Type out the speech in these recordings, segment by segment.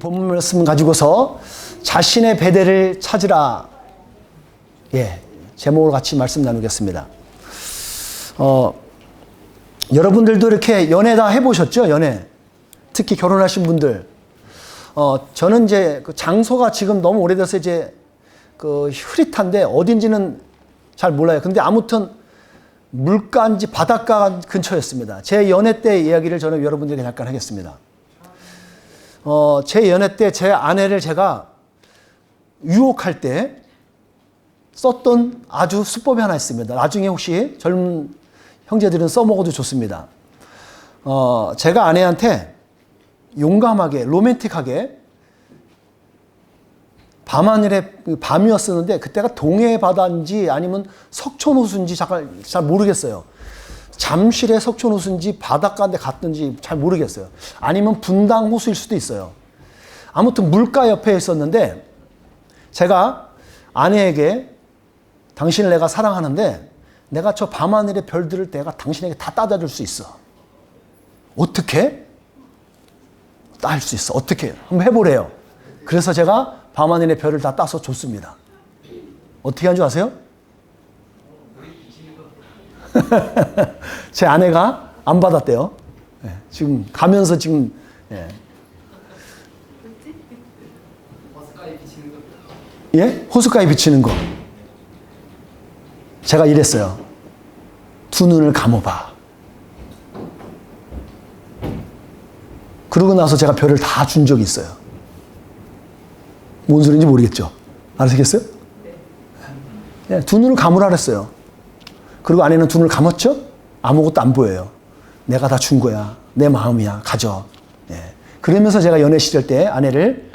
본문 말씀 가지고서 자신의 베델을 찾으라. 제목으로 같이 말씀 나누겠습니다. 여러분들도 이렇게 연애 다 해보셨죠? 연애. 특히 결혼하신 분들. 저는 이제 그 장소가 지금 너무 오래돼서 이제 그 흐릿한데 어딘지는 잘 몰라요. 근데 아무튼 물가인지 바닷가 근처였습니다. 제 연애 때 이야기를 저는 여러분들에게 잠깐 하겠습니다. 제 연애 때 제 아내를 제가 유혹할 때 썼던 아주 수법이 하나 있습니다. 나중에 혹시 젊은 형제들은 써먹어도 좋습니다. 제가 아내한테 용감하게, 로맨틱하게 밤하늘에 밤이었었는데 그때가 동해 바다인지 아니면 석촌호수인지 잘 모르겠어요. 잠실의 석촌호수인지 바닷가인데 갔든지 잘 모르겠어요. 아니면 분당 호수일 수도 있어요. 아무튼 물가 옆에 있었는데 제가 아내에게 당신을 내가 사랑하는데 내가 저 밤하늘의 별들을 내가 당신에게 다 따다 줄 수 있어. 어떻게? 딸 수 있어. 어떻게? 한번 해보래요. 그래서 제가 밤하늘의 별을 다 따서 줬습니다. 어떻게 한 줄 아세요? 제 아내가 안 받았대요. 지금 가면서 지금 호숫가에 비치는 거. 제가 이랬어요. 두 눈을 감아봐. 그러고 나서 제가 별을 다 준 적이 있어요. 뭔 소리인지 모르겠죠? 알아듣겠어요? 두 눈을 감으라 그랬어요. 그리고 아내는 두 눈을 감았죠? 아무것도 안 보여요. 내가 다 준 거야. 내 마음이야. 가져. 그러면서 제가 연애 시절 때 아내를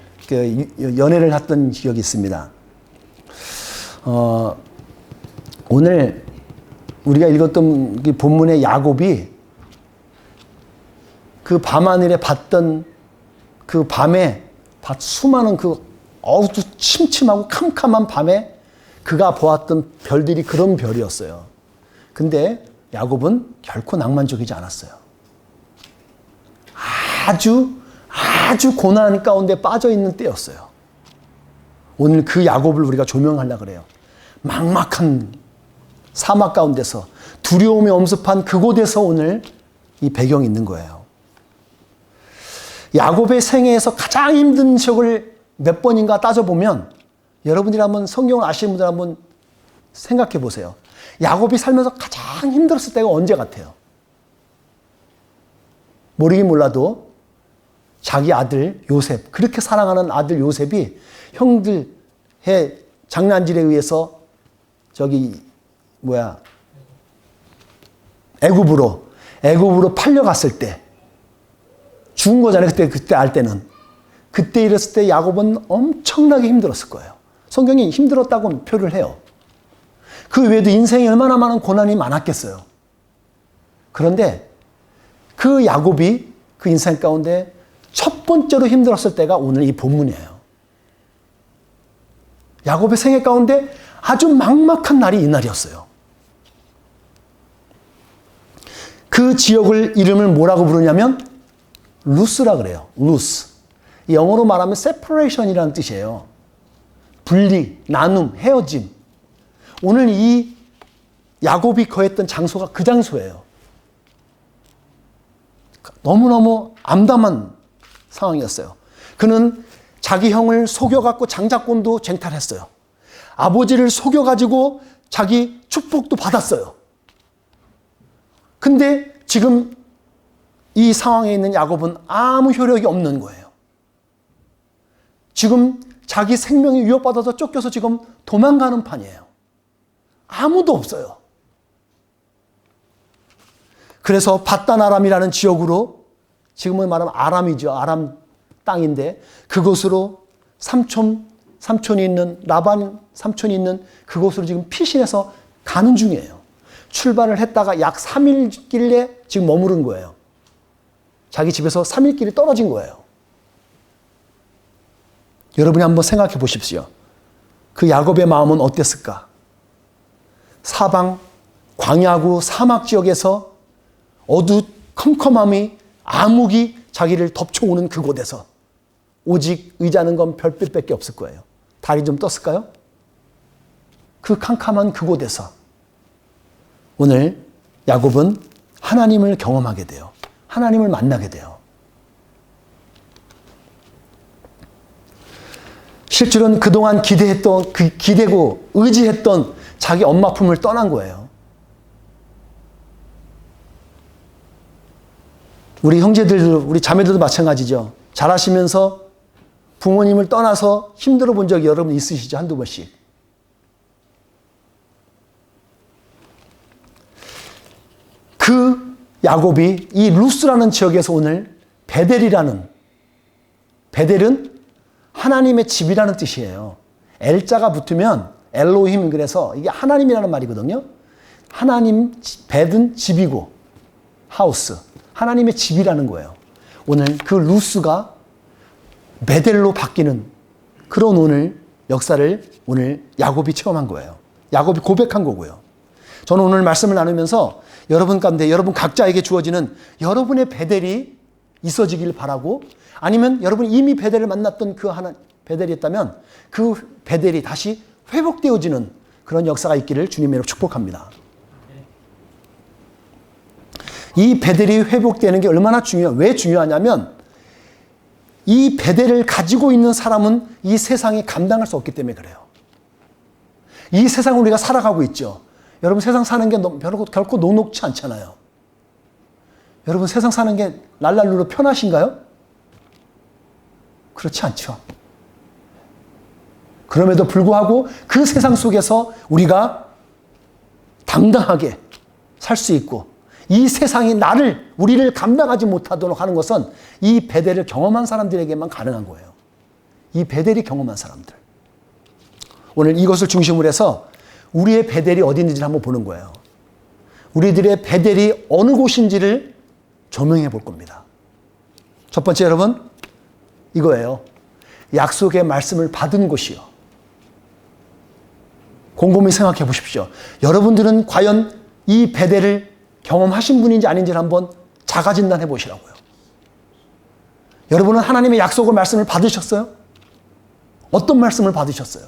연애를 했던 기억이 있습니다. 오늘 우리가 읽었던 본문의 야곱이 그 밤하늘에 봤던 그 밤에 수많은 그 침침하고 캄캄한 밤에 그가 보았던 별들이 그런 별이었어요. 근데 야곱은 결코 낭만적이지 않았어요. 아주 고난 가운데 빠져 있는 때였어요. 오늘 그 야곱을 우리가 조명하려고 그래요. 막막한 사막 가운데서 두려움이 엄습한 그곳에서 오늘 이 배경이 있는 거예요. 야곱의 생애에서 가장 힘든 시험을 몇 번인가 따져보면 여러분들이 한번 성경을 아시는 분들 한번 생각해 보세요. 야곱이 살면서 가장 힘들었을 때가 언제 같아요? 모르긴 몰라도 자기 아들 요셉, 그렇게 사랑하는 아들 요셉이 형들의 장난질에 의해서 애굽으로 팔려갔을 때 죽은 거잖아요. 그때 알 때는. 그때 이랬을 때 야곱은 엄청나게 힘들었을 거예요. 성경이 힘들었다고 표를 해요. 그 외에도 인생에 얼마나 많은 고난이 많았겠어요. 그런데 그 야곱이 그 인생 가운데 첫 번째로 힘들었을 때가 오늘 이 본문이에요. 야곱의 생애 가운데 아주 막막한 날이 이 날이었어요. 그 지역을 이름을 뭐라고 부르냐면 루스라 그래요. 루스. 영어로 말하면 separation이라는 뜻이에요. 분리, 나눔, 헤어짐. 오늘 이 야곱이 거했던 장소가 그 장소예요. 너무너무 암담한 상황이었어요. 그는 자기 형을 속여갖고 장자권도 쟁탈했어요. 아버지를 속여가지고 자기 축복도 받았어요. 근데 지금 이 상황에 있는 야곱은 아무 효력이 없는 거예요. 지금 자기 생명이 위협받아서 쫓겨서 지금 도망가는 판이에요. 아무도 없어요. 그래서 바단 아람이라는 지역으로, 지금은 말하면 아람이죠. 아람 땅인데 그곳으로 삼촌이 있는, 라반 삼촌이 있는 그곳으로 지금 피신해서 가는 중이에요. 출발을 했다가 약 3일 길에 지금 머무른 거예요. 자기 집에서 3일 길이 떨어진 거예요. 여러분이 한번 생각해 보십시오. 그 야곱의 마음은 어땠을까? 사방 광야고 사막 지역에서 어두컴컴함이 암흑이 자기를 덮쳐오는 그곳에서 오직 의지하는 건 별빛밖에 없을 거예요. 달이 좀 떴을까요? 그 캄캄한 그곳에서 오늘 야곱은 하나님을 경험하게 돼요. 하나님을 만나게 돼요. 실제로는 그동안 기대고 의지했던 자기 엄마 품을 떠난 거예요. 우리 형제들도, 우리 자매들도 마찬가지죠. 자라시면서 부모님을 떠나서 힘들어 본 적이 여러분 있으시죠? 한두 번씩. 그 야곱이 이 루스라는 지역에서 오늘 베델은 하나님의 집이라는 뜻이에요. L자가 붙으면 엘로힘, 그래서 이게 하나님이라는 말이거든요. 하나님, 벳은 집이고 하우스, 하나님의 집이라는 거예요. 오늘 그 루스가 베델로 바뀌는 그런 오늘 역사를 오늘 야곱이 체험한 거예요. 야곱이 고백한 거고요. 저는 오늘 말씀을 나누면서 여러분 가운데 여러분 각자에게 주어지는 여러분의 베델이 있어지길 바라고, 아니면 여러분이 이미 베델을 만났던 그 하나 베델이 있다면 그 베델이 다시 회복되어지는 그런 역사가 있기를 주님으로 축복합니다. 이 베델이 회복되는 게 얼마나 왜 중요하냐면, 이 베델을 가지고 있는 사람은 이 세상에 감당할 수 없기 때문에 그래요. 이 세상을 우리가 살아가고 있죠. 여러분, 세상 사는 게 결코 녹록지 않잖아요. 여러분, 세상 사는 게 랄랄루로 편하신가요? 그렇지 않죠. 그럼에도 불구하고 그 세상 속에서 우리가 당당하게 살 수 있고, 이 세상이 우리를 감당하지 못하도록 하는 것은 이 베델을 경험한 사람들에게만 가능한 거예요. 이 베델이 경험한 사람들. 오늘 이것을 중심으로 해서 우리의 베델이 어디 있는지를 한번 보는 거예요. 우리들의 베델이 어느 곳인지를 조명해 볼 겁니다. 첫 번째, 여러분, 이거예요. 약속의 말씀을 받은 곳이요. 곰곰이 생각해 보십시오. 여러분들은 과연 이 베델을 경험하신 분인지 아닌지를 한번 자가진단해 보시라고요. 여러분은 하나님의 약속의 말씀을 받으셨어요? 어떤 말씀을 받으셨어요?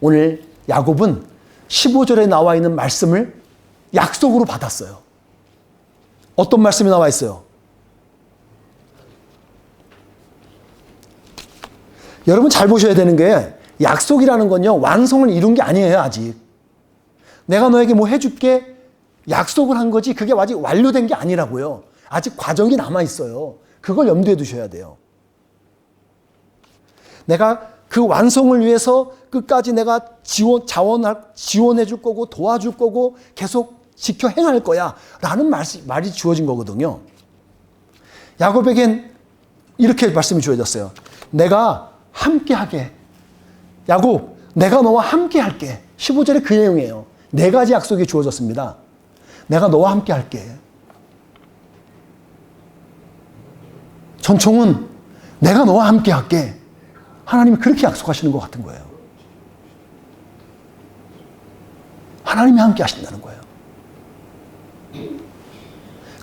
오늘 야곱은 15절에 나와 있는 말씀을 약속으로 받았어요. 어떤 말씀이 나와 있어요? 여러분 잘 보셔야 되는 게, 약속이라는 건요, 완성을 이룬 게 아니에요, 아직. 내가 너에게 뭐 해줄게 약속을 한 거지, 그게 아직 완료된 게 아니라고요. 아직 과정이 남아있어요. 그걸 염두에 두셔야 돼요. 내가 그 완성을 위해서 끝까지 내가 지원해 줄 거고, 도와줄 거고, 계속 지켜 행할 거야 라는 말이 주어진 거거든요. 야곱에겐 이렇게 말씀이 주어졌어요. 내가 함께하게. 야곱, 내가 너와 함께할게. 15절에 그 내용이에요. 4가지 약속이 주어졌습니다. 내가 너와 함께할게. 전총은 내가 너와 함께할게. 하나님이 그렇게 약속하시는 것 같은 거예요. 하나님이 함께 하신다는 거예요.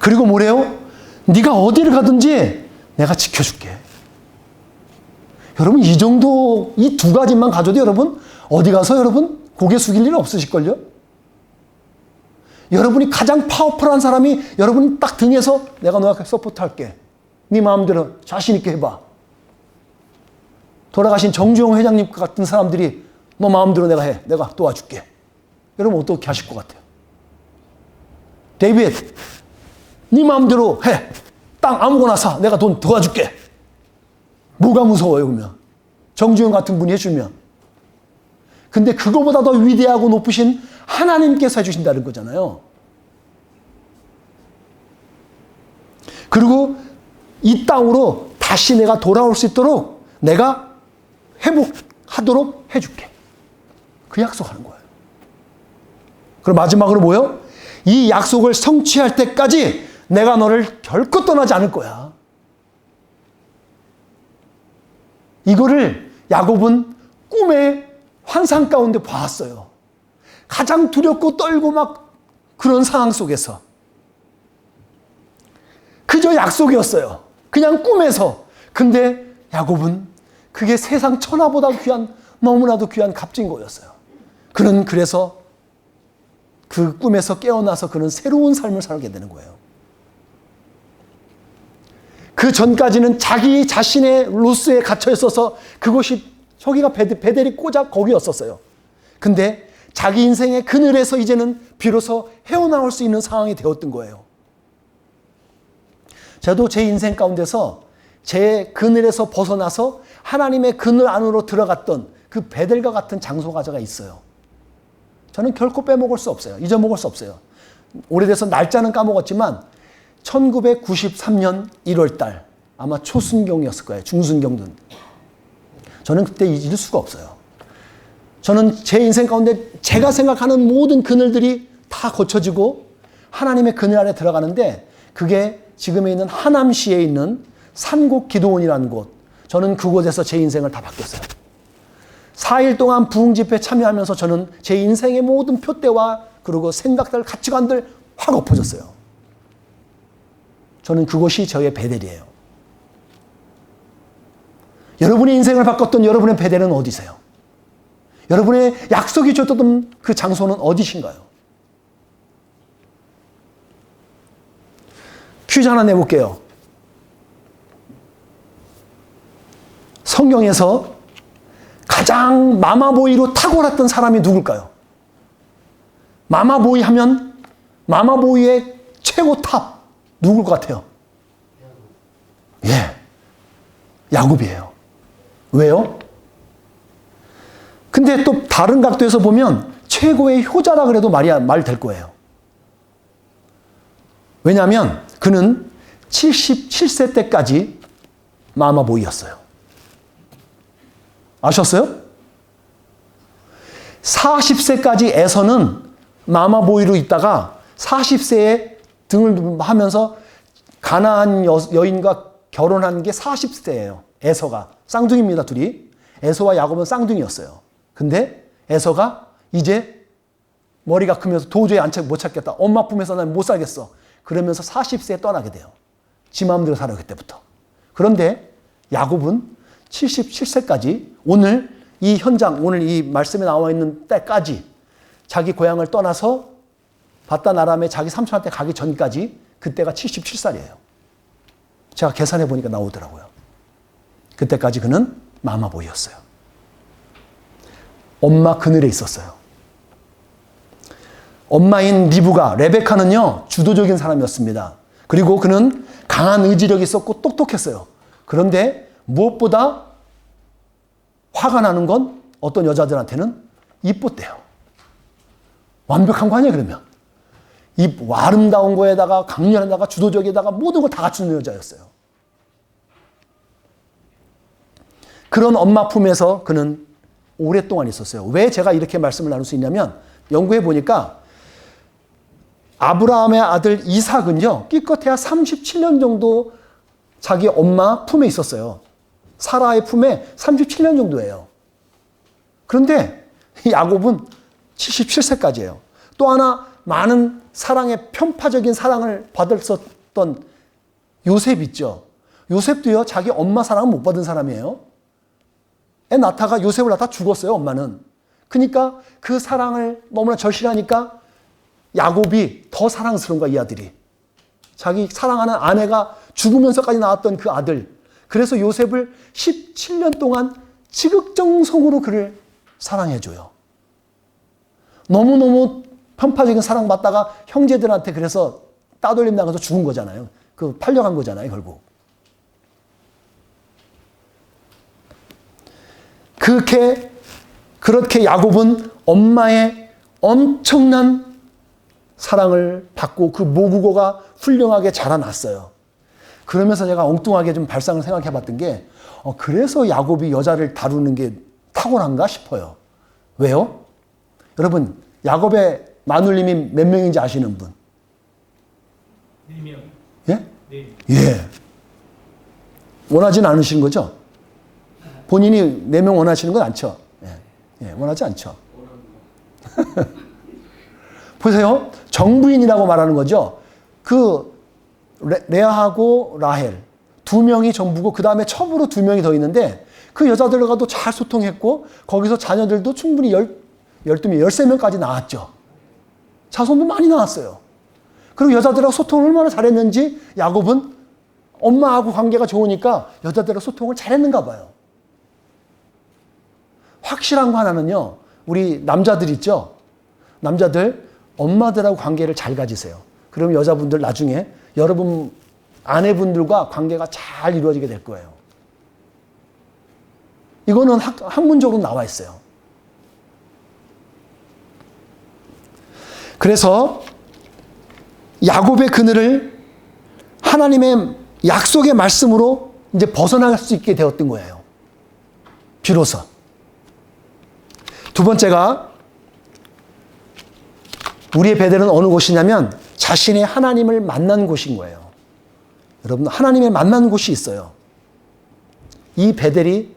그리고 뭐래요? 네가 어디를 가든지 내가 지켜줄게. 여러분, 이 2가지만 가져도 여러분 어디 가서 여러분 고개 숙일 일 없으실걸요? 여러분이 가장 파워풀한 사람이 여러분 딱 등에서 내가 너한테 서포트할게. 네 마음대로 자신 있게 해봐. 돌아가신 정주영 회장님 같은 사람들이 너 마음대로 내가 해. 내가 도와줄게. 여러분 어떻게 하실 것 같아요? 데이빗, 네 마음대로 해. 땅 아무거나 사. 내가 돈 도와줄게. 뭐가 무서워요, 그러면? 정주영 같은 분이 해주면. 근데 그거보다 더 위대하고 높으신 하나님께서 해주신다는 거잖아요. 그리고 이 땅으로 다시 내가 돌아올 수 있도록 내가 회복하도록 해줄게. 그 약속하는 거예요. 그럼 마지막으로 뭐요? 이 약속을 성취할 때까지 내가 너를 결코 떠나지 않을 거야. 이거를 야곱은 꿈의 환상 가운데 봤어요. 가장 두렵고 떨고 막 그런 상황 속에서. 그저 약속이었어요. 그냥 꿈에서. 근데 야곱은 그게 세상 천하보다 귀한, 너무나도 귀한 값진 거였어요. 그는 그래서 그 꿈에서 깨어나서 그는 새로운 삶을 살게 되는 거예요. 그 전까지는 자기 자신의 로스에 갇혀 있어서 그곳이 저기가 베델이 꽂아 거기였었어요. 근데 자기 인생의 그늘에서 이제는 비로소 헤어나올 수 있는 상황이 되었던 거예요. 저도 제 인생 가운데서 제 그늘에서 벗어나서 하나님의 그늘 안으로 들어갔던 그 베델과 같은 장소가 있어요. 저는 결코 빼먹을 수 없어요. 잊어먹을 수 없어요. 오래돼서 날짜는 까먹었지만 1993년 1월 달, 아마 초순경이었을 거예요. 중순경든. 저는 그때 잊을 수가 없어요. 저는 제 인생 가운데 제가 생각하는 모든 그늘들이 다 고쳐지고 하나님의 그늘 안에 들어가는데, 그게 지금에 있는 하남시에 있는 산곡 기도원이라는 곳, 저는 그곳에서 제 인생을 다 바뀌었어요. 4일 동안 부흥 집회에 참여하면서 저는 제 인생의 모든 표대와 그리고 생각들, 가치관들 확 엎어졌어요. 저는 그곳이 저의 베델이에요. 여러분의 인생을 바꿨던 여러분의 베델은 어디세요? 여러분의 약속이 줬던 그 장소는 어디신가요? 퀴즈 하나 내볼게요. 성경에서 가장 마마보이로 탁월했던 사람이 누굴까요? 마마보이 하면 마마보이의 최고 탑 누굴 것 같아요? 예, 야곱이에요. 왜요? 근데 또 다른 각도에서 보면 최고의 효자라 그래도 말 될 거예요. 왜냐하면 그는 77세 때까지 마마보이였어요. 아셨어요? 40세까지 에서는 마마보이로 있다가 40세에 등을 하면서 가나안 여인과 결혼한 게 40세예요. 에서가. 쌍둥이입니다, 둘이. 에서와 야곱은 쌍둥이였어요. 근데 에서가 이제 머리가 크면서 도저히 못 찾겠다. 엄마 품에서 난 못 살겠어. 그러면서 40세에 떠나게 돼요. 지 마음대로 살아요, 그때부터. 그런데 야곱은 77세까지 오늘 이 현장, 오늘 이 말씀에 나와 있는 때까지 자기 고향을 떠나서 바단 아람에 자기 삼촌한테 가기 전까지 그때가 77살이에요. 제가 계산해 보니까 나오더라고요. 그때까지 그는 마마보이였어요. 엄마 그늘에 있었어요. 엄마인 리브가, 레베카는요, 주도적인 사람이었습니다. 그리고 그는 강한 의지력이 있었고 똑똑했어요. 그런데 무엇보다 화가 나는 건 어떤 여자들한테는 이뻤대요. 완벽한 거 아니에요, 그러면. 이 아름다운 거에다가 강렬한다가 주도적에다가 모든 걸 다 갖추는 여자였어요. 그런 엄마 품에서 그는 오랫동안 있었어요. 왜 제가 이렇게 말씀을 나눌 수 있냐면, 연구해 보니까 아브라함의 아들 이삭은요, 기껏해야 37년 정도 자기 엄마 품에 있었어요. 사라의 품에 37년 정도예요. 그런데 야곱은 77세까지예요. 또 하나 많은 사랑의 편파적인 사랑을 받았었던 요셉 있죠. 요셉도요, 자기 엄마 사랑은 못 받은 사람이에요. 애 낳다가 요셉을 낳다 죽었어요, 엄마는. 그러니까 그 사랑을 너무나 절실하니까 야곱이 더 사랑스러운 거야, 이 아들이. 자기 사랑하는 아내가 죽으면서까지 낳았던 그 아들. 그래서 요셉을 17년 동안 지극정성으로 그를 사랑해줘요. 너무너무 편파적인 사랑받다가 형제들한테 그래서 따돌림 나가서 죽은 거잖아요. 그 팔려간 거잖아요, 결국. 그렇게 야곱은 엄마의 엄청난 사랑을 받고 그 모국어가 훌륭하게 자라났어요. 그러면서 제가 엉뚱하게 좀 발상을 생각해 봤던 게, 그래서 야곱이 여자를 다루는 게 탁월한가 싶어요. 왜요? 여러분, 야곱의 마눌님이 몇 명인지 아시는 분? 4명. 예? 네. 예. 원하지는 않으시는 거죠? 본인이 4명 원하시는 건 않죠? 예, 원하지 않죠? 보세요. 정부인이라고 말하는 거죠. 그 레아하고 라헬 2명이 전부고 그 다음에 첩으로 2명이 더 있는데 그 여자들과도 잘 소통했고 거기서 자녀들도 충분히 12명, 13명까지 나왔죠. 자손도 많이 나왔어요. 그리고 여자들하고 소통을 얼마나 잘했는지 야곱은 엄마하고 관계가 좋으니까 여자들하고 소통을 잘했는가 봐요. 확실한 거 하나는요. 우리 남자들 있죠. 남자들 엄마들하고 관계를 잘 가지세요. 그럼 여자분들 나중에 여러분 아내분들과 관계가 잘 이루어지게 될 거예요. 이거는 학문적으로 나와 있어요. 그래서 야곱의 그늘을 하나님의 약속의 말씀으로 이제 벗어날 수 있게 되었던 거예요. 비로소. 두 번째가 우리의 베델은 어느 곳이냐면 자신의 하나님을 만난 곳인 거예요. 여러분 하나님의 만난 곳이 있어요. 이 베델이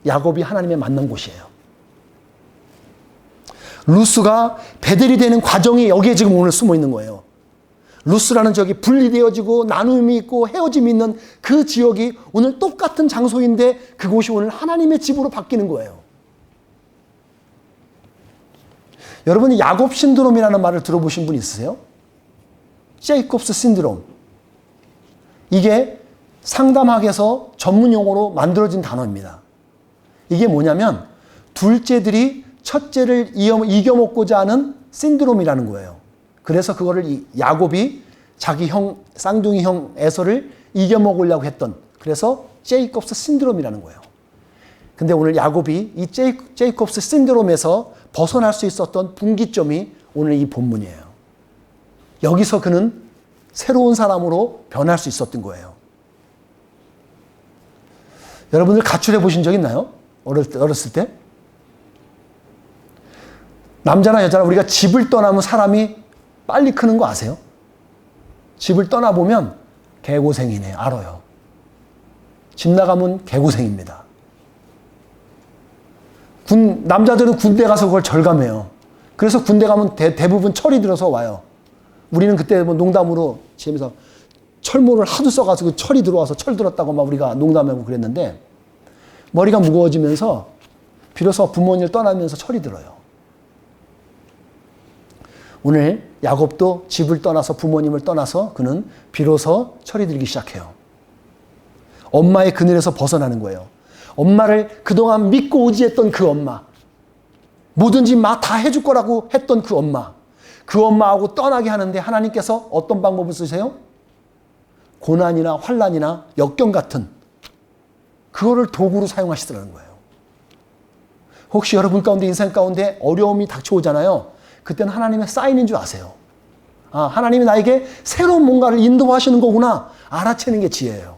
야곱이 하나님의 만난 곳이에요. 루스가 베델이 되는 과정이 여기에 지금 오늘 숨어 있는 거예요. 루스라는 지역이 분리되어지고 나눔이 있고 헤어짐이 있는 그 지역이 오늘 똑같은 장소인데 그곳이 오늘 하나님의 집으로 바뀌는 거예요. 여러분이 야곱 신드롬이라는 말을 들어보신 분 있으세요? 제이콥스 신드롬. 이게 상담학에서 전문 용어로 만들어진 단어입니다. 이게 뭐냐면 둘째들이 첫째를 이겨먹고자 하는 신드롬이라는 거예요. 그래서 그거를 야곱이 자기 형, 쌍둥이 형 에서를 이겨먹으려고 했던, 그래서 제이콥스 신드롬이라는 거예요. 근데 오늘 야곱이 이 제이콥스 신드롬에서 벗어날 수 있었던 분기점이 오늘 이 본문이에요. 여기서 그는 새로운 사람으로 변할 수 있었던 거예요. 여러분들 가출해 보신 적 있나요? 어렸을 때? 남자나 여자나 우리가 집을 떠나면 사람이 빨리 크는 거 아세요? 집을 떠나보면 개고생이네. 알아요. 집 나가면 개고생입니다. 남자들은 군대 가서 그걸 절감해요. 그래서 군대 가면 대부분 철이 들어서 와요. 우리는 그때 뭐 농담으로 집에서 철모를 하도 써가지고 철이 들어와서 철 들었다고 막 우리가 농담하고 그랬는데 머리가 무거워지면서 비로소 부모님을 떠나면서 철이 들어요. 오늘 야곱도 집을 떠나서 부모님을 떠나서 그는 비로소 철이 들기 시작해요. 엄마의 그늘에서 벗어나는 거예요. 엄마를 그동안 믿고 의지했던 그 엄마, 뭐든지 막 다 해줄 거라고 했던 그 엄마, 그 엄마하고 떠나게 하는데 하나님께서 어떤 방법을 쓰세요? 고난이나 환난이나 역경 같은 그거를 도구로 사용하시더라는 거예요. 혹시 여러분 가운데 인생 가운데 어려움이 닥쳐오잖아요. 그때는 하나님의 사인인 줄 아세요. 아, 하나님이 나에게 새로운 뭔가를 인도하시는 거구나 알아채는 게 지혜예요.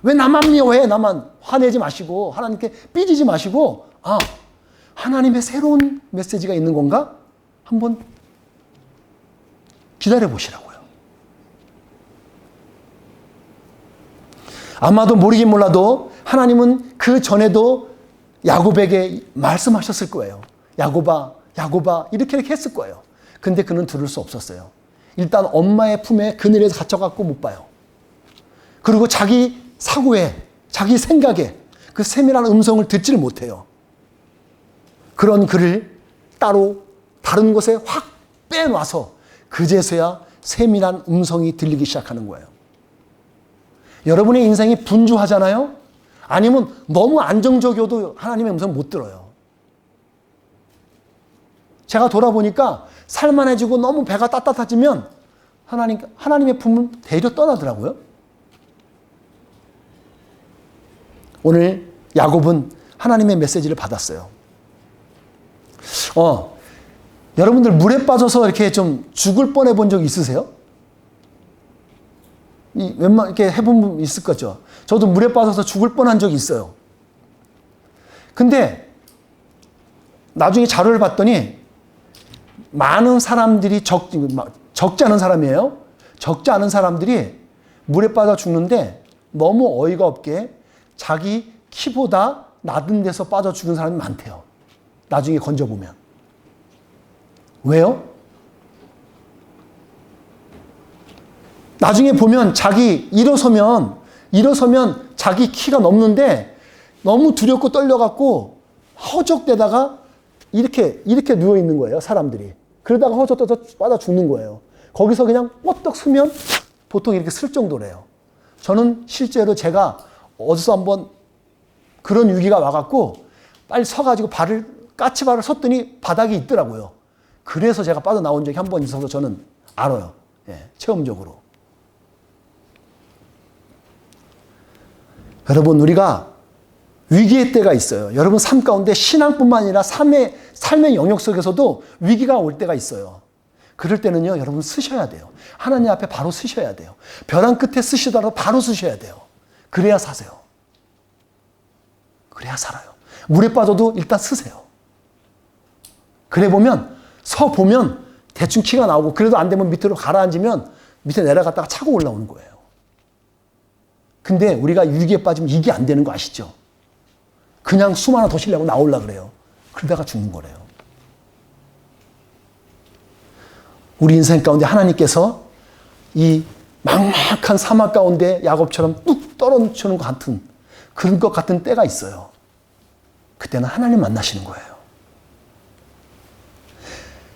왜 나만 미워해? 나만 화내지 마시고 하나님께 삐지지 마시고 아, 하나님의 새로운 메시지가 있는 건가? 한번 기다려 보시라고요. 아마도 모르긴 몰라도 하나님은 그 전에도 야곱에게 말씀하셨을 거예요. 야곱아, 야곱아 이렇게 했을 거예요. 근데 그는 들을 수 없었어요. 일단 엄마의 품에 그늘에서 갇혀갖고 못 봐요. 그리고 자기 사고에, 자기 생각에 그 세밀한 음성을 듣지를 못해요. 그런 그를 따로 다른 곳에 확 빼놔서 그제서야 세밀한 음성이 들리기 시작하는 거예요. 여러분의 인생이 분주하잖아요? 아니면 너무 안정적이어도 하나님의 음성 못 들어요. 제가 돌아보니까 살만해지고 너무 배가 따뜻해지면 하나님의 품을 데려 떠나더라고요. 오늘 야곱은 하나님의 메시지를 받았어요. 여러분들 물에 빠져서 이렇게 좀 죽을 뻔해 본 적 있으세요? 이렇게 해본 분 있을 거죠. 저도 물에 빠져서 죽을 뻔한 적이 있어요. 근데 나중에 자료를 봤더니 많은 사람들이 적지 않은 사람이에요. 적지 않은 사람들이 물에 빠져 죽는데 너무 어이가 없게 자기 키보다 낮은 데서 빠져 죽은 사람이 많대요. 나중에 건져보면. 왜요? 나중에 보면 자기 일어서면 일어서면 자기 키가 넘는데 너무 두렵고 떨려갖고 허적대다가 이렇게 누워 있는 거예요, 사람들이. 그러다가 허적대서 빠져 죽는 거예요. 거기서 그냥 뻗떡 서면 보통 이렇게 쓸 정도래요. 저는 실제로 제가 어디서 한번 그런 위기가 와갖고 빨리 서가지고 까치발을 섰더니 바닥이 있더라고요. 그래서 제가 빠져나온 적이 한 번 있어서 저는 알아요. 예, 체험적으로. 여러분, 우리가 위기의 때가 있어요. 여러분 삶 가운데 신앙뿐만 아니라 삶의 영역 속에서도 위기가 올 때가 있어요. 그럴 때는요, 여러분 쓰셔야 돼요. 하나님 앞에 바로 쓰셔야 돼요. 벼랑 끝에 쓰시더라도 바로 쓰셔야 돼요. 그래야 사세요. 그래야 살아요. 물에 빠져도 일단 쓰세요. 그래 보면, 보면 대충 키가 나오고, 그래도 안 되면 밑으로 가라앉으면 밑에 내려갔다가 차고 올라오는 거예요. 근데 우리가 위기에 빠지면 이게 안 되는 거 아시죠? 그냥 숨 하나 더 쉬려고 나오려고 그래요. 그러다가 죽는 거래요. 우리 인생 가운데 하나님께서 이 막막한 사막 가운데 야곱처럼 뚝 떨어지는 것 같은 그런 것 같은 때가 있어요. 그때는 하나님 만나시는 거예요.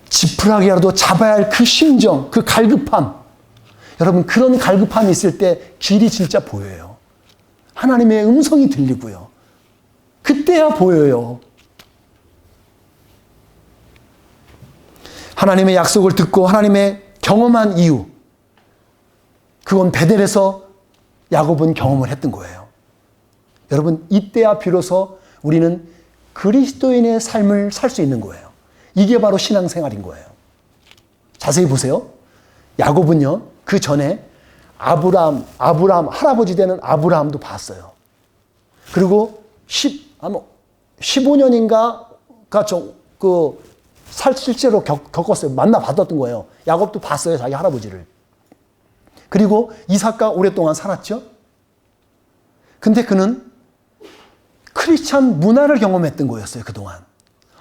지푸라기라도 잡아야 할 그 심정, 그 갈급함. 여러분, 그런 갈급함이 있을 때 길이 진짜 보여요. 하나님의 음성이 들리고요. 그때야 보여요. 하나님의 약속을 듣고 하나님의 경험한 이유, 그건 베델에서 야곱은 경험을 했던 거예요. 여러분, 이때야 비로소 우리는 그리스도인의 삶을 살 수 있는 거예요. 이게 바로 신앙생활인 거예요. 자세히 보세요. 야곱은요, 그 전에 아브라함, 할아버지 되는 아브라함도 봤어요. 그리고 15년인가가 실제로 겪었어요. 만나봤던 거예요. 야곱도 봤어요, 자기 할아버지를. 그리고 이삭과 오랫동안 살았죠. 근데 그는 크리스찬 문화를 경험했던 거였어요, 그동안.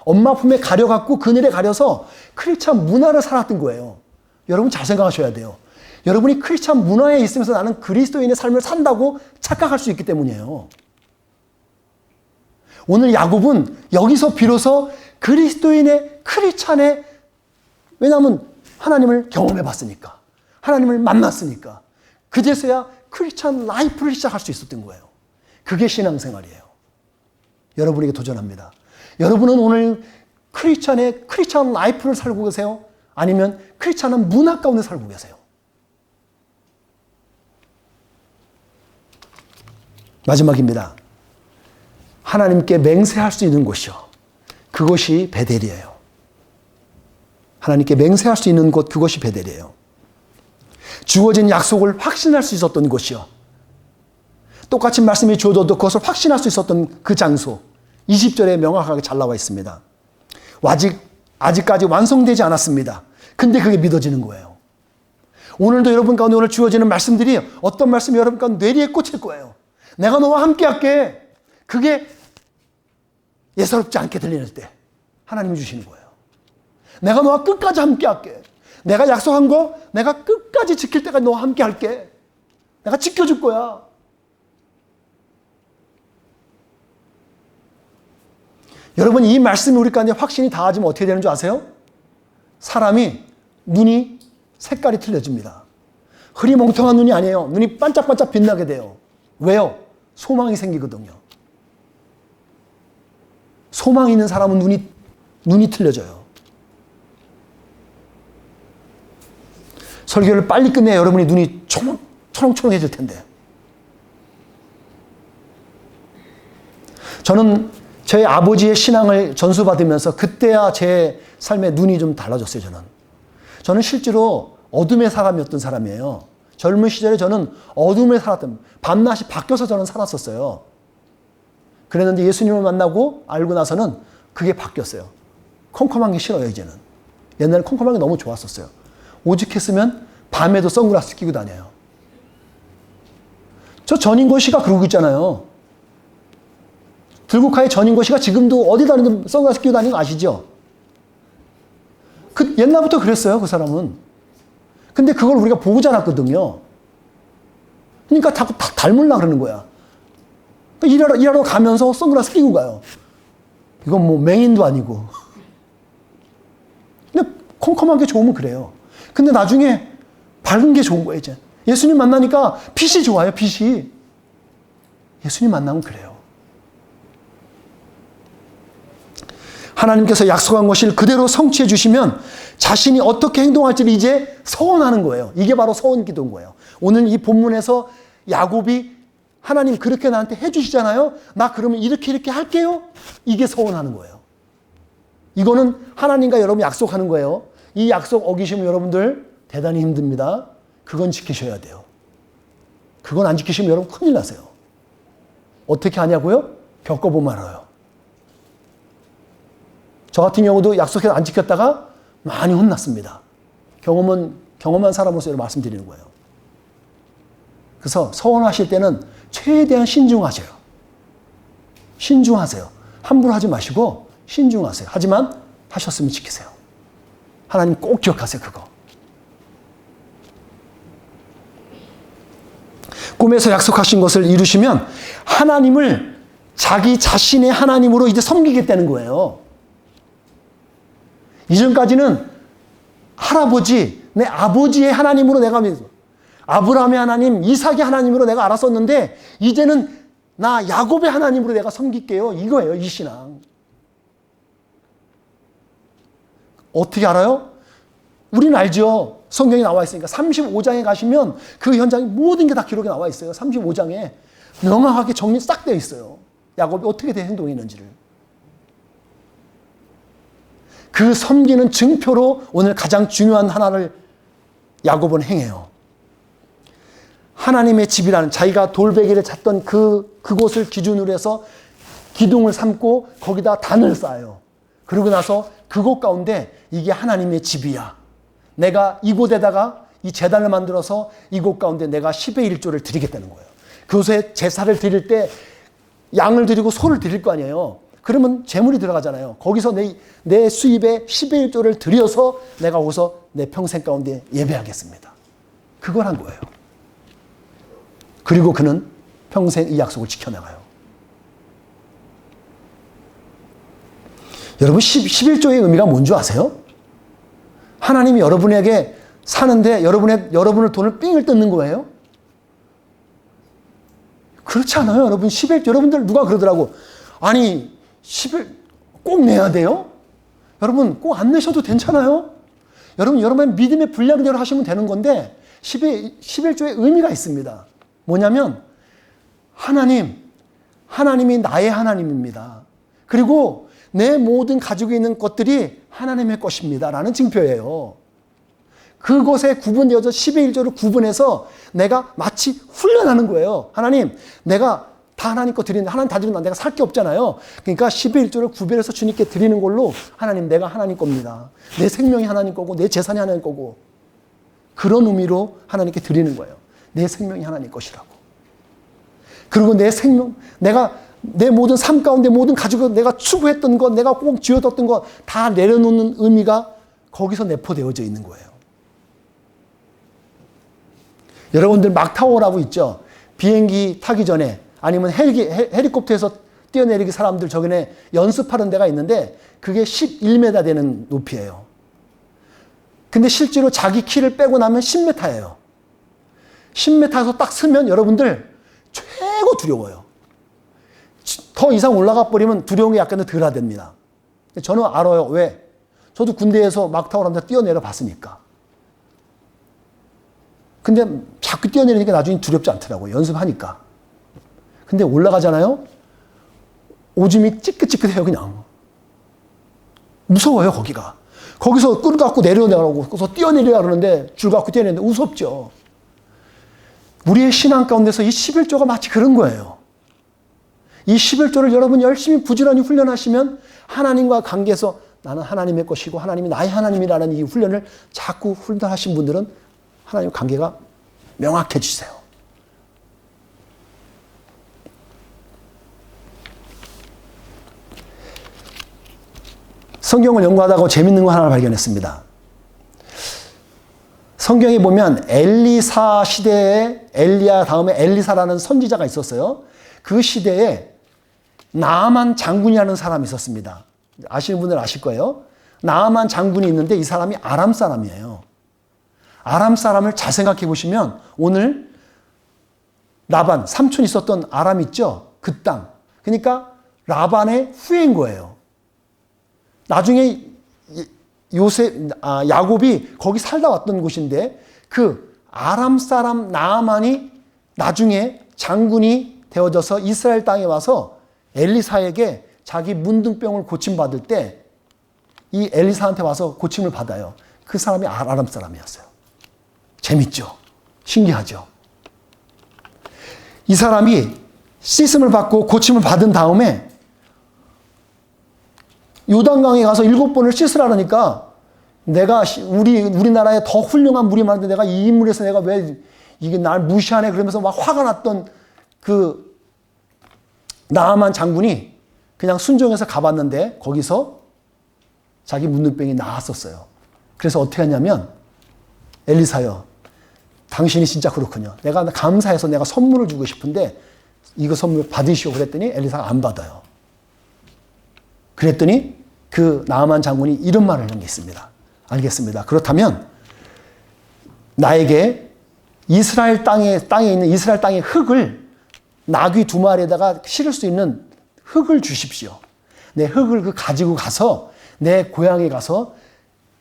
엄마 품에 가려갖고 그늘에 가려서 크리스찬 문화를 살았던 거예요. 여러분 잘 생각하셔야 돼요. 여러분이 크리스찬 문화에 있으면서 나는 그리스도인의 삶을 산다고 착각할 수 있기 때문이에요. 오늘 야곱은 여기서 비로소 그리스도인의 크리스찬의, 왜냐하면 하나님을 경험해 봤으니까, 하나님을 만났으니까, 그제서야 크리스찬 라이프를 시작할 수 있었던 거예요. 그게 신앙생활이에요. 여러분에게 도전합니다. 여러분은 오늘 크리스찬 라이프를 살고 계세요? 아니면 크리스찬한 문화 가운데 살고 계세요? 마지막입니다. 하나님께 맹세할 수 있는 곳이요. 그것이 베델이에요. 하나님께 맹세할 수 있는 곳, 그것이 베델이에요. 주어진 약속을 확신할 수 있었던 곳이요. 똑같은 말씀이 주어져도 그것을 확신할 수 있었던 그 장소. 20절에 명확하게 잘 나와 있습니다. 아직까지 완성되지 않았습니다. 근데 그게 믿어지는 거예요. 오늘도 여러분 가운데 오늘 주어지는 말씀들이 어떤 말씀이 여러분 가운데 뇌리에 꽂힐 거예요. 내가 너와 함께 할게. 그게 예사롭지 않게 들리는 때 하나님이 주시는 거예요. 내가 너와 끝까지 함께 할게. 내가 약속한 거 내가 끝까지 지킬 때까지 너와 함께 할게. 내가 지켜줄 거야. 여러분, 이 말씀이 우리 가운데 확신이 닿아지면 어떻게 되는 줄 아세요? 사람이 눈이 색깔이 틀려집니다. 흐리멍텅한 눈이 아니에요. 눈이 반짝반짝 빛나게 돼요. 왜요? 소망이 생기거든요. 소망이 있는 사람은 눈이 틀려져요. 설교를 빨리 끝내야 여러분이 눈이 초롱초롱해질 텐데. 저는 제 아버지의 신앙을 전수받으면서 그때야 제 삶의 눈이 좀 달라졌어요, 저는 실제로 어둠의 사람이었던 사람이에요. 젊은 시절에 저는 어둠에 살았던, 밤낮이 바뀌어서 저는 살았었어요. 그랬는데 예수님을 만나고 알고 나서는 그게 바뀌었어요. 컴컴한 게 싫어요, 이제는. 옛날에 컴컴한 게 너무 좋았었어요. 오죽했으면 밤에도 선글라스 끼고 다녀요. 저 전인권 씨가 그러고 있잖아요. 들국화의 전인권 씨가 지금도 어디 다니든 선글라스 끼고 다니는 거 아시죠? 옛날부터 그랬어요, 그 사람은. 근데 그걸 우리가 보고 자랐거든요. 그러니까 자꾸 다 닮으려고 그러는 거야. 일하러 가면서 선글라스 끼고 가요. 이건 뭐 맹인도 아니고. 근데 컴컴한 게 좋으면 그래요. 근데 나중에 밝은 게 좋은 거예요, 이제. 예수님 만나니까 빛이 좋아요, 빛이. 예수님 만나면 그래요. 하나님께서 약속한 것을 그대로 성취해 주시면 자신이 어떻게 행동할지를 이제 서원하는 거예요. 이게 바로 서원 기도인 거예요. 오늘 이 본문에서 야곱이 하나님 그렇게 나한테 해주시잖아요. 나 그러면 이렇게 할게요. 이게 서원하는 거예요. 이거는 하나님과 여러분 약속하는 거예요. 이 약속 어기시면 여러분들 대단히 힘듭니다. 그건 지키셔야 돼요. 그건 안 지키시면 여러분 큰일 나세요. 어떻게 하냐고요? 겪어보면 알아요. 저 같은 경우도 약속해서 안 지켰다가 많이 혼났습니다. 경험한 사람으로서 말씀드리는 거예요. 그래서 서원하실 때는 최대한 신중하세요. 신중하세요. 함부로 하지 마시고 신중하세요. 하지만 하셨으면 지키세요. 하나님 꼭 기억하세요, 그거. 꿈에서 약속하신 것을 이루시면 하나님을 자기 자신의 하나님으로 이제 섬기겠다는 거예요. 이전까지는 할아버지, 내 아버지의 하나님으로 내가 믿어. 아브라함의 하나님, 이삭의 하나님으로 내가 알았었는데 이제는 나 야곱의 하나님으로 내가 섬길게요. 이거예요, 이 신앙. 어떻게 알아요? 우리는 알죠. 성경에 나와 있으니까 35장에 가시면 그 현장에 모든 게 다 기록에 나와 있어요. 35장에 명확하게 정리 싹 되어 있어요. 야곱이 어떻게 행동했는지를. 그 섬기는 증표로 오늘 가장 중요한 하나를 야곱은 행해요. 하나님의 집이라는 자기가 돌베개를 잤던 그곳을 기준으로 해서 기둥을 삼고 거기다 단을 쌓아요. 그러고 나서 그곳 가운데 이게 하나님의 집이야. 내가 이곳에다가 이 제단을 만들어서 이곳 가운데 내가 10의 1조를 드리겠다는 거예요. 그곳에 제사를 드릴 때 양을 드리고 소를 드릴 거 아니에요. 그러면 재물이 들어가잖아요. 거기서 내 수입의 10의 1조를 들여서 내가 거기서 내 평생 가운데 예배하겠습니다. 그걸 한 거예요. 그리고 그는 평생 이 약속을 지켜나가요. 여러분 11조의 의미가 뭔지 아세요? 하나님이 여러분에게 사는데 여러분을 돈을 삥을 뜯는 거예요? 그렇지 않아요. 여러분 11조 여러분들 누가 그러더라고. 아니 11 꼭 내야 돼요? 여러분 꼭 안 내셔도 괜찮아요. 여러분의 믿음의 분량대로 하시면 되는 건데 11조의 의미가 있습니다. 뭐냐면 하나님이 나의 하나님입니다. 그리고 내 모든 가지고 있는 것들이 하나님의 것입니다. 라는 증표예요. 그것에 구분되어서 10의 1조를 구분해서 내가 마치 훈련하는 거예요. 하나님, 내가 다 하나님 거 드리는데 하나님 다 드리면 내가 살 게 없잖아요. 그러니까 10의 1조를 구별해서 주님께 드리는 걸로 하나님 내가 하나님 겁니다. 내 생명이 하나님 거고 내 재산이 하나님 거고 그런 의미로 하나님께 드리는 거예요. 내 생명이 하나님 것이라고. 그리고 내 생명, 내 모든 삶 가운데 모든 가지고 내가 추구했던 것, 내가 꼭 쥐어뒀던 것 다 내려놓는 의미가 거기서 내포되어져 있는 거예요. 여러분들 막타워라고 있죠. 비행기 타기 전에 아니면 헬리콥터에서 뛰어내리기 사람들 저기에 연습하는 데가 있는데 그게 11m 되는 높이예요. 근데 실제로 자기 키를 빼고 나면 10m예요. 10m에서 딱 서면 여러분들 최고 두려워요. 더 이상 올라가 버리면 두려운 게 약간 덜 하됩니다. 저는 알아요. 왜? 저도 군대에서 막타워라는 데 뛰어내려 봤으니까. 근데 자꾸 뛰어내리니까 나중에 두렵지 않더라고요. 연습하니까. 근데 올라가잖아요. 오줌이 찌끗찌끗해요, 그냥. 무서워요, 거기가. 거기서 끈 갖고 내려내라고, 거기서 뛰어내리라 그러는데, 줄 갖고 뛰어내는데 무섭죠. 우리의 신앙 가운데서 이 11조가 마치 그런 거예요. 이 11조를 여러분 열심히 부지런히 훈련하시면 하나님과 관계에서 나는 하나님의 것이고 하나님이 나의 하나님이라는 이 훈련을 자꾸 훈련하신 분들은 하나님과 관계가 명확해지세요. 성경을 연구하다가 재밌는 거 하나 발견했습니다. 성경에 보면 엘리사 시대에 엘리야 다음에 엘리사라는 선지자가 있었어요. 그 시대에 나아만 장군이라는 사람이 있었습니다. 아시는 분들 아실 거예요. 나아만 장군이 있는데 이 사람이 아람 사람이에요. 아람 사람을 잘 생각해 보시면 오늘 라반, 삼촌이 있었던 아람 있죠? 그 땅. 그러니까 라반의 후예인 거예요. 나중에 야곱이 거기 살다 왔던 곳인데 그 아람 사람 나아만이 나중에 장군이 되어져서 이스라엘 땅에 와서 엘리사에게 자기 문둥병을 고침받을 때 이 엘리사한테 와서 고침을 받아요. 그 사람이 아람 사람이었어요. 재밌죠? 신기하죠? 이 사람이 씻음을 받고 고침을 받은 다음에 요단강에 가서 7번을 씻으라니까 내가 우리나라에 더 훌륭한 물이 많은데 내가 이 물에서 내가 왜 이게 날 무시하네 그러면서 막 화가 났던 그 나아만 장군이 그냥 순종해서 가봤는데 거기서 자기 문둥병이 나았었어요. 그래서 어떻게 하냐면 엘리사요. 당신이 진짜 그렇군요. 내가 감사해서 내가 선물을 주고 싶은데 이거 선물 받으시오 그랬더니 엘리사가 안 받아요. 그랬더니 그 나아만 장군이 이런 말을 한 게 있습니다. 알겠습니다. 그렇다면 나에게 이스라엘 땅에 있는 이스라엘 땅의 흙을 나귀 2마리에다가 실을 수 있는 흙을 주십시오. 내 흙을 가지고 가서 내 고향에 가서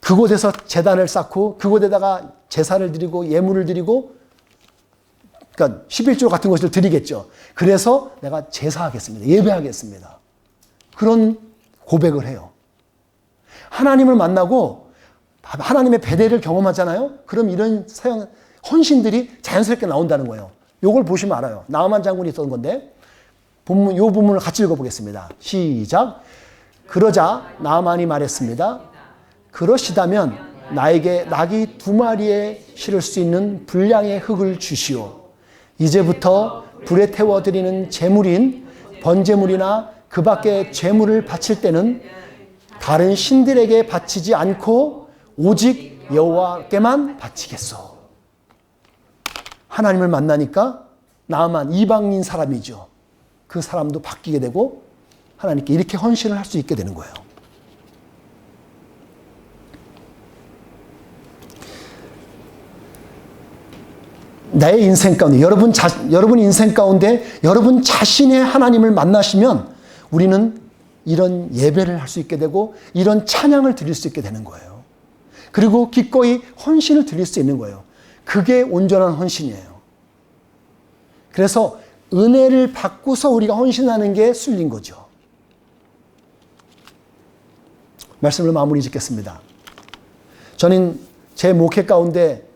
그곳에서 제단을 쌓고 그곳에다가 제사를 드리고 예물을 드리고 그러니까 11조 같은 것을 드리겠죠. 그래서 내가 제사하겠습니다. 예배하겠습니다. 그런 고백을 해요. 하나님을 만나고 하나님의 배대를 경험하잖아요. 그럼 이런 헌신들이 자연스럽게 나온다는 거예요. 이걸 보시면 알아요. 나아만 장군이 있었던 건데 이 본문을 같이 읽어보겠습니다. 시작. 그러자 나아만이 말했습니다. 그러시다면 나에게 나귀 2마리에 실을 수 있는 분량의 흙을 주시오. 이제부터 불에 태워드리는 제물인 번제물이나 그 밖에 제물을 바칠 때는 다른 신들에게 바치지 않고 오직 여호와께만 바치겠소. 하나님을 만나니까 나아만 이방인 사람이죠. 그 사람도 바뀌게 되고 하나님께 이렇게 헌신을 할 수 있게 되는 거예요. 나의 인생 가운데 여러분 인생 가운데 여러분 자신의 하나님을 만나시면 우리는 이런 예배를 할 수 있게 되고 이런 찬양을 드릴 수 있게 되는 거예요. 그리고 기꺼이 헌신을 드릴 수 있는 거예요. 그게 온전한 헌신이에요. 그래서 은혜를 받고서 우리가 헌신하는 게 순리인 거죠. 말씀을 마무리 짓겠습니다. 저는 제 목회 가운데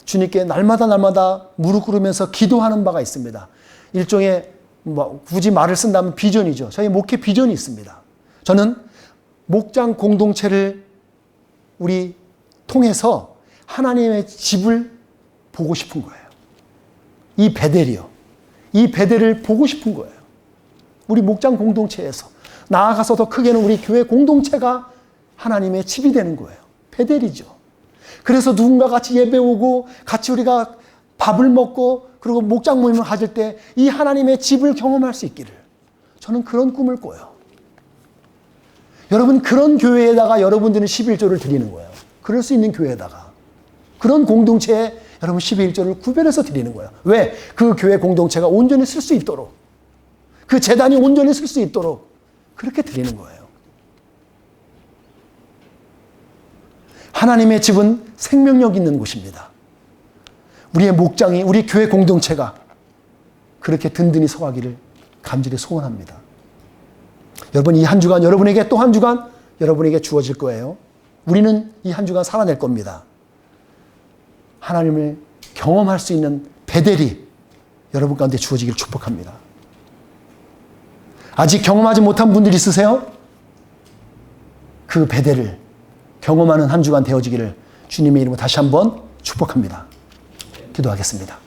주님께 날마다 무릎 꿇으면서 기도하는 바가 있습니다. 일종의 굳이 말을 쓴다면 비전이죠. 저희 목회 비전이 있습니다. 저는 목장 공동체를 우리 통해서 하나님의 집을 보고 싶은 거예요. 이 베델이요. 이 베델을 보고 싶은 거예요. 우리 목장 공동체에서 나아가서 더 크게는 우리 교회 공동체가 하나님의 집이 되는 거예요. 베델이죠. 그래서 누군가 같이 예배 오고 같이 우리가 밥을 먹고 그리고 목장 모임을 가질 때 이 하나님의 집을 경험할 수 있기를 저는 그런 꿈을 꿔요. 여러분 그런 교회에다가 여러분들은 11조를 드리는 거예요. 그럴 수 있는 교회에다가 그런 공동체에 여러분 11조를 구별해서 드리는 거예요. 왜? 그 교회 공동체가 온전히 쓸 수 있도록 그 재단이 온전히 쓸 수 있도록 그렇게 드리는 거예요. 하나님의 집은 생명력 있는 곳입니다. 우리의 목장이 우리 교회 공동체가 그렇게 든든히 서가기를 간절히 소원합니다. 여러분 이 한 주간 여러분에게 또 한 주간 여러분에게 주어질 거예요. 우리는 이 한 주간 살아낼 겁니다. 하나님을 경험할 수 있는 베델이 여러분 가운데 주어지기를 축복합니다. 아직 경험하지 못한 분들 있으세요? 그 베델을 경험하는 한 주간 되어지기를 주님의 이름으로 다시 한번 축복합니다. 기도하겠습니다.